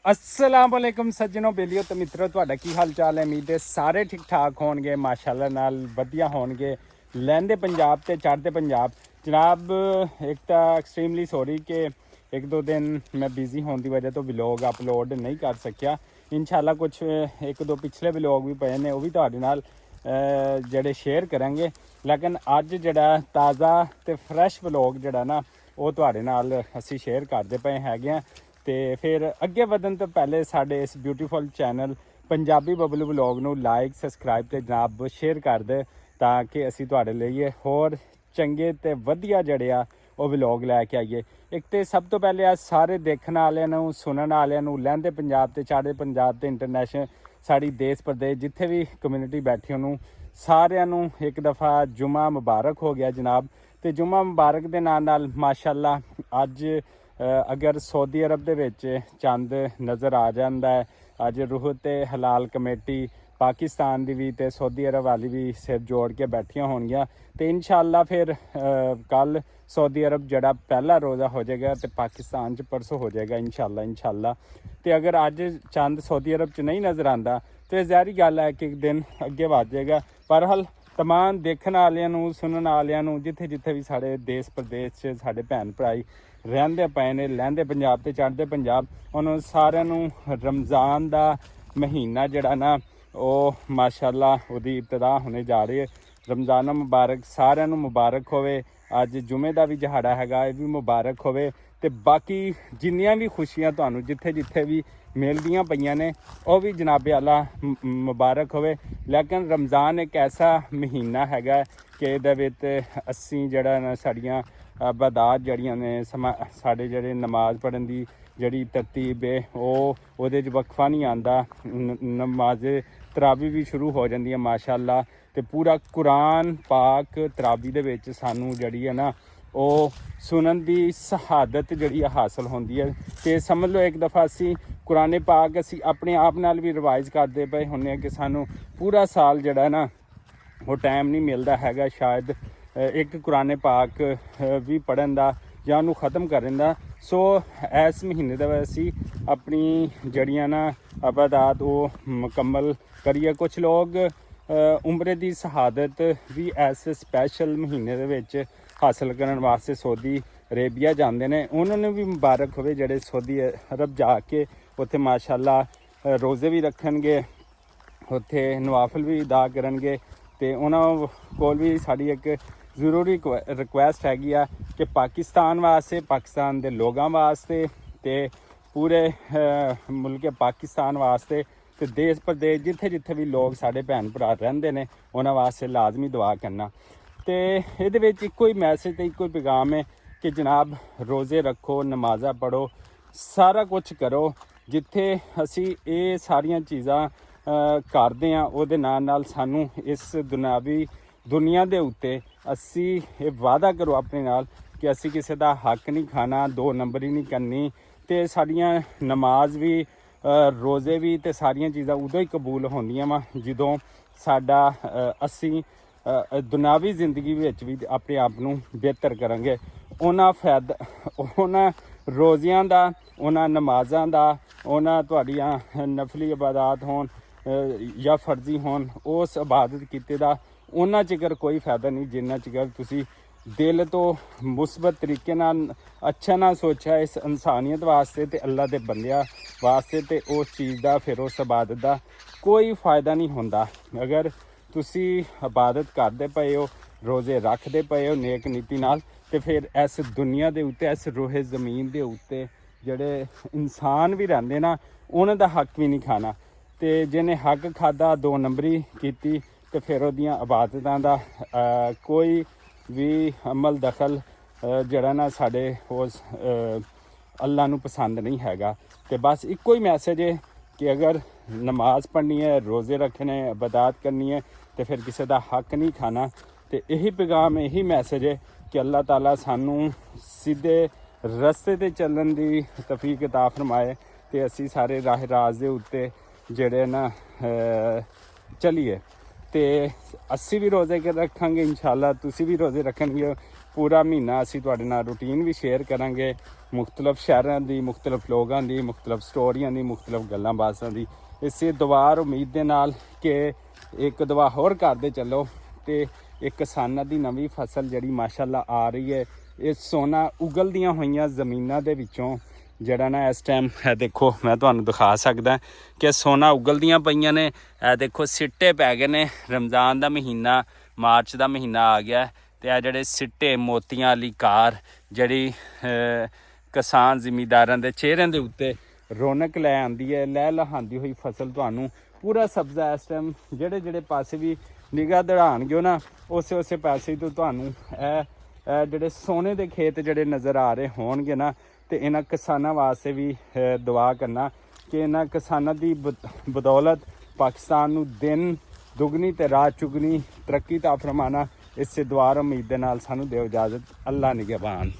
अस्सलाम वालेकुम सज्जनों बेलियो तो मित्रों ਤੁਹਾਡਾ ਕੀ ਹਾਲ ਚਾਲ ਹੈ। ਉਮੀਦ ਹੈ ਸਾਰੇ ਠੀਕ ਠਾਕ ਹੋਣਗੇ, ਮਾਸ਼ਾਅੱਲਾ ਨਾਲ ਵਧੀਆ ਹੋਣਗੇ। ਲਹਿੰਦੇ ਪੰਜਾਬ ਤੇ ਚੜ੍ਹਦੇ ਪੰਜਾਬ ਜਨਾਬ, ਇੱਕ ਤਾਂ ਐਕਸਟ੍ਰੀਮਲੀ ਸੌਰੀ ਕਿ ਇੱਕ ਦੋ ਦਿਨ ਮੈਂ ਬਿਜ਼ੀ ਹੋਣ ਦੀ ਵਜ੍ਹਾ ਤੋਂ ਵਲੌਗ ਅਪਲੋਡ ਨਹੀਂ ਕਰ ਸਕਿਆ। ਇਨਸ਼ਾਅੱਲਾ ਕੁਛ ਇੱਕ ਦੋ ਪਿਛਲੇ ਵਲੌਗ ਵੀ ਪਏ ਨੇ, ਉਹ ਵੀ ਤੁਹਾਡੇ ਨਾਲ ਜਿਹੜੇ ਸ਼ੇਅਰ ਕਰਾਂਗੇ। ਲੇਕਿਨ ਅੱਜ ਜਿਹੜਾ ਤਾਜ਼ਾ ਤੇ ਫਰੈਸ਼ ਵਲੌਗ ਜਿਹੜਾ ਨਾ ਉਹ ਤੁਹਾਡੇ ਨਾਲ ਅਸੀਂ ਸ਼ੇਅਰ ਕਰਦੇ ਪਏ ਹੈਗੇ ਆ। ਤੇ ਫਿਰ ਅੱਗੇ ਵਧਣ ਤੋਂ ਪਹਿਲੇ ਸਾਡੇ ਇਸ beautiful channel Punjabi Bablu vlog ਨੂੰ ਲਾਈਕ ਸਬਸਕ੍ਰਾਈਬ ਤੇ ਜਨਾਬ ਸ਼ੇਅਰ ਕਰ ਦੇ, ਤਾਂ ਕਿ ਅਸੀਂ ਤੁਹਾਡੇ ਲਈ ਹੋਰ ਚੰਗੇ ਤੇ ਵਧੀਆ ਜਿਹੜੇ ਆ ਉਹ ਵਲੌਗ ਲੈ ਕੇ ਆਈਏ। ਇੱਕ ਤੇ ਸਭ ਤੋਂ ਪਹਿਲੇ ਆ ਸਾਰੇ ਦੇਖਣ ਵਾਲਿਆਂ ਨੂੰ, ਸੁਣਨ ਵਾਲਿਆਂ ਨੂੰ, ਲਹਿੰਦੇ ਪੰਜਾਬ ਤੇ ਚੜ੍ਹਦੇ ਪੰਜਾਬ ਤੇ ਇੰਟਰਨੈਸ਼ਨਲ ਸਾਡੀ ਦੇਸ਼ ਪ੍ਰਦੇਸ਼ ਜਿੱਥੇ ਵੀ ਕਮਿਊਨਿਟੀ ਬੈਠੀ ਉਹਨੂੰ ਸਾਰਿਆਂ ਨੂੰ ਇੱਕ ਦਫਾ ਜੁਮਾ ਮੁਬਾਰਕ ਹੋ ਗਿਆ ਜਨਾਬ। ਤੇ ਜੁਮਾ ਮੁਬਾਰਕ ਦੇ ਨਾਲ ਮਾਸ਼ਾਅੱਲਾ ਅੱਜ ਅਗਰ ਸਊਦੀ ਅਰਬ ਦੇ ਵਿੱਚ ਚੰਦ ਨਜ਼ਰ ਆ ਜਾਂਦਾ ਹੈ, ਅੱਜ ਰੂਹ ਤੇ ਹਲਾਲ ਕਮੇਟੀ ਪਾਕਿਸਤਾਨ ਦੀ ਵੀ ਤੇ ਸਊਦੀ ਅਰਬ ਵਾਲੀ ਵੀ ਸਿਰ ਜੋੜ ਕੇ ਬੈਠੀਆਂ ਹੋਣਗੀਆਂ। ਤੇ ਇਨਸ਼ਾਅੱਲਾ ਫਿਰ ਕੱਲ ਸਊਦੀ ਅਰਬ ਜਿਹੜਾ ਪਹਿਲਾ ਰੋਜ਼ਾ ਹੋ ਜਾਏਗਾ ਤੇ ਪਾਕਿਸਤਾਨ 'ਚ ਪਰਸੋਂ ਹੋ ਜਾਏਗਾ ਇਨਸ਼ਾਅੱਲਾ। ਤੇ ਅਗਰ ਅੱਜ ਚੰਦ ਸਊਦੀ ਅਰਬ 'ਚ ਨਹੀਂ ਨਜ਼ਰ ਆਉਂਦਾ ਤੇ ਜ਼ਾਹਿਰੀ ਗੱਲ ਹੈ ਕਿ ਇੱਕ ਦਿਨ ਅੱਗੇ ਵੱਧ ਜਾਏਗਾ। ਬਹਰਹਾਲ ਤਮਾਮ ਦੇਖਣ ਵਾਲਿਆਂ ਨੂੰ, ਸੁਣਨ ਵਾਲਿਆਂ ਨੂੰ, ਜਿੱਥੇ ਵੀ ਸਾਡੇ ਦੇਸ਼ ਪ੍ਰਦੇਸ਼ 'ਚ ਸਾਡੇ ਭੈਣ ਭਰਾਈ ਰਹਿੰਦੇ ਪਏ ਨੇ ਲਹਿੰਦੇ ਪੰਜਾਬ ਤੇ ਚੜ੍ਹਦੇ ਪੰਜਾਬ, ਉਹਨਾਂ ਸਾਰਿਆਂ ਨੂੰ ਰਮਜ਼ਾਨ ਦਾ ਮਹੀਨਾ ਜਿਹੜਾ ਨਾ ਉਹ ਮਾਸ਼ਾਅੱਲਾ ਉਹਦੀ ਇਬਤਦਾ ਹੋਣੇ ਜਾ ਰਹੀ ਹੈ। ਰਮਜ਼ਾਨ ਮੁਬਾਰਕ ਸਾਰਿਆਂ ਨੂੰ ਮੁਬਾਰਕ ਹੋਵੇ। ਅੱਜ ਜੁਮੇ ਦਾ ਵੀ ਦਿਹਾੜਾ ਹੈਗਾ, ਇਹ ਵੀ ਮੁਬਾਰਕ ਹੋਵੇ। ਤੇ ਬਾਕੀ ਜਿੰਨੀਆਂ ਵੀ ਖੁਸ਼ੀਆਂ ਤੁਹਾਨੂੰ ਜਿੱਥੇ ਵੀ ਮਿਲਦੀਆਂ ਪਈਆਂ ਨੇ ਉਹ ਵੀ ਜਨਾਬੇ ਆਲਾ ਮੁਬਾਰਕ ਹੋਵੇ। ਲੇਕਿਨ ਰਮਜ਼ਾਨ ਇੱਕ ਐਸਾ ਮਹੀਨਾ ਹੈਗਾ ਕਿ ਇਹਦੇ ਵਿੱਚ ਅਸੀਂ ਜਿਹੜਾ ਨਾ ਸਾਡੀਆਂ ਇਬਾਦਤ ਜਿਹੜੀਆਂ ਨੇ ਸਾਡੇ ਜਿਹੜੇ ਨਮਾਜ਼ ਪੜ੍ਹਨ ਦੀ ਜਿਹੜੀ ਤਰਤੀਬ ਹੈ ਉਹਦੇ 'ਚ ਵਕਫਾ ਨਹੀਂ ਆਉਂਦਾ। ਨਮਾਜ਼ ਤਰਾਵੀ ਵੀ ਸ਼ੁਰੂ ਹੋ ਜਾਂਦੀ ਹੈ ਮਾਸ਼ਾਅੱਲਾ। ਤੇ ਪੂਰਾ ਕੁਰਾਨ ਪਾਕ ਤਰਾਵੀ ਦੇ ਵਿੱਚ ਸਾਨੂੰ ਜਿਹੜੀ ਹੈ ਨਾ ਉਹ ਸੁਣਨ ਦੀ ਸ਼ਹਾਦਤ ਜਿਹੜੀ ਹਾਸਲ ਹੁੰਦੀ ਹੈ। ਤੇ ਸਮਝ ਲਓ ਇੱਕ ਦਫਾ ਅਸੀਂ ਕੁਰਾਨ ਪਾਕ ਅਸੀਂ ਆਪਣੇ ਆਪ ਨਾਲ ਵੀ ਰਿਵਾਈਜ਼ ਕਰਦੇ ਪਏ ਹੁੰਦੇ ਹਾਂ ਕਿ ਸਾਨੂੰ ਪੂਰਾ ਸਾਲ ਜਿਹੜਾ ਨਾ ਉਹ ਟਾਈਮ ਨਹੀਂ ਮਿਲਦਾ ਹੈਗਾ ਸ਼ਾਇਦ ਇੱਕ ਕੁਰਾਨ ਪਾਕ ਵੀ ਪੜ੍ਹਨ ਦਾ ਜਾਂ ਉਹਨੂੰ ਖ਼ਤਮ ਕਰਨ ਦਾ। ਸੋ ਇਸ ਮਹੀਨੇ ਦਾ ਅਸੀਂ ਆਪਣੀ ਜਿਹੜੀਆਂ ਨਾ ਇਬਾਦਤ ਉਹ ਮੁਕੰਮਲ ਕਰੀਏ। ਕੁਛ ਲੋਕ ਉਮਰੇ ਦੀ ਸ਼ਹਾਦਤ ਵੀ ਇਸ ਸਪੈਸ਼ਲ ਮਹੀਨੇ ਦੇ ਵਿੱਚ ਹਾਸਲ ਕਰਨ ਵਾਸਤੇ ਸਊਦੀ ਅਰੇਬੀਆ ਜਾਂਦੇ ਨੇ। ਉਹਨਾਂ ਨੂੰ ਵੀ ਮੁਬਾਰਕ ਹੋਵੇ ਜਿਹੜੇ ਸਊਦੀ ਅਰਬ ਜਾ ਕੇ ਉੱਥੇ ਮਾਸ਼ਾਅੱਲਾ ਰੋਜ਼ੇ ਵੀ ਰੱਖਣਗੇ, ਉੱਥੇ ਨਵਾਫਲ ਵੀ ਅਦਾ ਕਰਨਗੇ। ਤੇ ਉਹਨਾਂ ਕੋਲ ਵੀ ਸਾਡੀ ਇੱਕ ਜ਼ਰੂਰੀ ਰਿਕੁਐਸਟ ਹੈਗੀ ਆ ਕਿ ਪਾਕਿਸਤਾਨ ਵਾਸਤੇ, ਪਾਕਿਸਤਾਨ ਦੇ ਲੋਕਾਂ ਵਾਸਤੇ ਤੇ ਪੂਰੇ ਮੁਲਕ ਪਾਕਿਸਤਾਨ ਵਾਸਤੇ ਤੇ ਦੇਸ਼ ਪ੍ਰਦੇਸ਼ ਜਿੱਥੇ ਵੀ ਲੋਕ ਸਾਡੇ ਭੈਣ ਭਰਾ ਰਹਿੰਦੇ ਨੇ ਉਹਨਾਂ ਵਾਸਤੇ ਲਾਜ਼ਮੀ ਦੁਆ ਕਰਨਾ। ਤੇ ਇਹਦੇ ਵਿੱਚ ਇੱਕੋ ਹੀ ਮੈਸੇਜ ਤੇ ਇੱਕੋ ਹੀ ਪੈਗਾਮ ਹੈ ਕਿ ਜਨਾਬ ਰੋਜ਼ੇ ਰੱਖੋ, ਨਮਾਜ਼ਾਂ ਪੜ੍ਹੋ, ਸਾਰਾ ਕੁਛ ਕਰੋ। ਜਿੱਥੇ ਅਸੀਂ ਇਹ ਸਾਰੀਆਂ ਚੀਜ਼ਾਂ ਕਰਦੇ ਹਾਂ ਉਹਦੇ ਨਾਲ ਸਾਨੂੰ ਇਸ ਦੁਨੀਆ ਦੇ ਉੱਤੇ ਅਸੀਂ ਇਹ ਵਾਅਦਾ ਕਰੋ ਆਪਣੇ ਨਾਲ ਕਿ ਅਸੀਂ ਕਿਸੇ ਦਾ ਹੱਕ ਨਹੀਂ ਖਾਣਾ, ਦੋ ਨੰਬਰੀ ਨਹੀਂ ਕਰਨੀ। ਤੇ ਸਾਡੀਆਂ ਨਮਾਜ਼ ਵੀ ਰੋਜ਼ੇ ਵੀ ਤੇ ਸਾਰੀਆਂ ਚੀਜ਼ਾਂ ਉਦੋਂ ਹੀ ਕਬੂਲ ਹੁੰਦੀਆਂ ਵਾ ਜਦੋਂ ਸਾਡਾ ਅਸੀਂ ਦੁਨਿਆਵੀ ਜ਼ਿੰਦਗੀ ਵਿੱਚ ਵੀ ਆਪਣੇ ਆਪ ਨੂੰ ਬਿਹਤਰ ਕਰਾਂਗੇ। ਉਹਨਾਂ ਰੋਜ਼ਿਆਂ ਦਾ, ਉਹਨਾਂ ਨਮਾਜ਼ਾਂ ਦਾ, ਉਹਨਾਂ ਤੁਹਾਡੀਆਂ ਨਫਲੀ ਇਬਾਦਤ ਹੋਣ ਜਾਂ ਫਰਜ਼ੀ ਹੋਣ, ਉਸ ਇਬਾਦਤ ਕੀਤੇ ਦਾ ਉਹਨਾਂ ਚਿਕਰ ਕੋਈ ਫਾਇਦਾ ਨਹੀਂ ਜਿੰਨਾ ਚਿਕਰ ਤੁਸੀਂ ਦਿਲ ਤੋਂ ਮੁਸਬਤ ਤਰੀਕੇ ਨਾਲ ਅੱਛਾ ਨਾ ਸੋਚਿਆ ਇਸ ਇਨਸਾਨੀਅਤ ਵਾਸਤੇ ਤੇ ਅੱਲਾ ਦੇ ਬੰਦਿਆਂ ਵਾਸਤੇ। ਤੇ ਉਸ ਚੀਜ਼ ਦਾ ਫਿਰ ਉਸ ਇਬਾਦਤ ਦਾ ਕੋਈ ਫਾਇਦਾ ਨਹੀਂ ਹੁੰਦਾ। ਅਗਰ ਤੁਸੀਂ ਇਬਾਦਤ ਕਰਦੇ ਪਏ ਹੋ, ਰੋਜ਼ੇ ਰੱਖਦੇ ਪਏ ਹੋ ਨੇਕ ਨੀਤੀ ਨਾਲ, ਤੇ ਫਿਰ ਇਸ ਦੁਨੀਆ ਦੇ ਉੱਤੇ, ਇਸ ਰੋਹੇ ਜ਼ਮੀਨ ਦੇ ਉੱਤੇ ਜਿਹੜੇ ਇਨਸਾਨ ਵੀ ਰਹਿੰਦੇ ਨਾ ਉਹਨਾਂ ਦਾ ਹੱਕ ਵੀ ਨਹੀਂ ਖਾਣਾ। ਤੇ ਜਿਹਨੇ ਹੱਕ ਖਾਦਾ, ਦੋ ਨੰਬਰੀ ਕੀਤੀ, ਤੇ ਫਿਰ ਉਹਦੀਆਂ ਇਬਾਦਤਾਂ ਦਾ ਕੋਈ ਵੀ ਅਮਲ ਦਖਲ ਜਿਹੜਾ ਨਾ ਸਾਡੇ ਉਸ ਅੱਲਾ ਨੂੰ ਪਸੰਦ ਨਹੀਂ ਹੈਗਾ। ਤੇ ਬਸ ਇੱਕੋ ਹੀ ਮੈਸੇਜ ਹੈ ਕਿ ਅਗਰ ਨਮਾਜ਼ ਪੜ੍ਹਨੀ ਹੈ, ਰੋਜ਼ੇ ਰੱਖਣੇ, ਇਬਾਦਤ ਕਰਨੀ ਹੈ ਤੇ ਫਿਰ ਕਿਸੇ ਦਾ ਹੱਕ ਨਹੀਂ ਖਾਣਾ। ਤੇ ਇਹੀ ਪੈਗਾਮ, ਇਹੀ ਮੈਸੇਜ ਹੈ ਕਿ ਅੱਲਾਹ ਤਾਲਾ ਸਾਨੂੰ ਸਿੱਧੇ ਰਸਤੇ 'ਤੇ ਚੱਲਣ ਦੀ ਤੌਫੀਕ ਅਤਾ ਫਰਮਾਏ ਤੇ ਅਸੀਂ ਸਾਰੇ ਰਾਹ ਰਾਜ਼ ਦੇ ਉੱਤੇ ਜਿਹੜੇ ਨਾ ਚੱਲੀਏ। ਤੇ ਅਸੀਂ ਵੀ ਰੋਜ਼ੇ ਰੱਖਾਂਗੇ ਇਨਸ਼ਾਅੱਲਾ, ਤੁਸੀਂ ਵੀ ਰੋਜ਼ੇ ਰੱਖਣਗੇ। ਪੂਰਾ ਮਹੀਨਾ ਅਸੀਂ ਤੁਹਾਡੇ ਨਾਲ ਰੂਟੀਨ ਵੀ ਸ਼ੇਅਰ ਕਰਾਂਗੇ ਮੁxtਲਫ ਸ਼ਹਿਰਾਂ ਦੀ, ਮੁxtਲਫ ਲੋਕਾਂ ਦੀ, ਮੁxtਲਫ ਸਟੋਰੀਆਂ ਦੀ, ਮੁxtਲਫ ਗੱਲਾਂ ਬਾਤਾਂ ਦੀ। ਇਸੇ ਦੁਆਰ ਉਮੀਦ ਦੇ ਨਾਲ ਕਿ ਇੱਕ ਦੁਆ ਹੋਰ ਕਰਦੇ ਚੱਲੋ ਤੇ ਇੱਕ ਕਿਸਾਨਾਂ ਦੀ ਨਵੀਂ ਫਸਲ ਜਿਹੜੀ ਮਾਸ਼ਾਅੱਲਾ ਆ ਰਹੀ ਹੈ। ਇਹ ਸੋਨਾ ਉਗਲਦੀਆਂ ਹੋਈਆਂ ਜ਼ਮੀਨਾਂ ਦੇ ਵਿੱਚੋਂ ਜਿਹੜਾ ਨਾ ਇਸ ਟਾਈਮ ਇਹ ਦੇਖੋ ਮੈਂ ਤੁਹਾਨੂੰ ਦਿਖਾ ਸਕਦਾ ਕਿ ਸੋਨਾ ਉਗਲਦੀਆਂ ਪਈਆਂ ਨੇ। ਇਹ ਦੇਖੋ ਸਿੱਟੇ ਪੈ ਗਏ ਨੇ। ਰਮਜ਼ਾਨ ਦਾ ਮਹੀਨਾ, ਮਾਰਚ ਦਾ ਮਹੀਨਾ ਆ ਗਿਆ ਤੇ ਇਹ ਜਿਹੜੇ ਸਿੱਟੇ ਮੋਤੀਆਂ ਵਾਲੀ ਕਾਰ ਜਿਹੜੀ ਕਿਸਾਨ ਜ਼ਿਮੀਂਦਾਰਾਂ ਦੇ ਚਿਹਰਿਆਂ ਦੇ ਉੱਤੇ ਰੌਣਕ ਲੈ ਆਉਂਦੀ ਹੈ, ਲੈ ਲਹਾਉਂਦੀ ਹੋਈ ਫਸਲ ਤੁਹਾਨੂੰ ਪੂਰਾ ਸਬਜ਼ਾ ਇਸ ਟਾਈਮ ਜਿਹੜੇ ਪਾਸੇ ਵੀ ਨਿਗਾਹ ਦੜਾਉਣਗੇ ਨਾ ਉਸੇ ਪਾਸੇ ਤੋਂ ਤੁਹਾਨੂੰ ਇਹ ਜਿਹੜੇ ਸੋਨੇ ਦੇ ਖੇਤ ਜਿਹੜੇ ਨਜ਼ਰ ਆ ਰਹੇ ਹੋਣਗੇ ਨਾ। ਤੇ ਇਹਨਾਂ ਕਿਸਾਨਾਂ ਵਾਸਤੇ ਵੀ ਦੁਆ ਕਰਨਾ ਕਿ ਇਹਨਾਂ ਕਿਸਾਨਾਂ ਦੀ ਬਦੌਲਤ ਪਾਕਿਸਤਾਨ ਨੂੰ ਦਿਨ ਦੁਗਣੀ ਤੇ ਰਾਤ ਚੁਗਣੀ ਤਰੱਕੀ ਤਾ ਫਰਮਾਨਾ। ਇਸੇ ਦੁਆ ਉਮੀਦ ਦੇ ਨਾਲ ਸਾਨੂੰ ਦਿਓ ਇਜਾਜ਼ਤ। ਅੱਲਾ ਨਿਗਹਿਬਾਨ।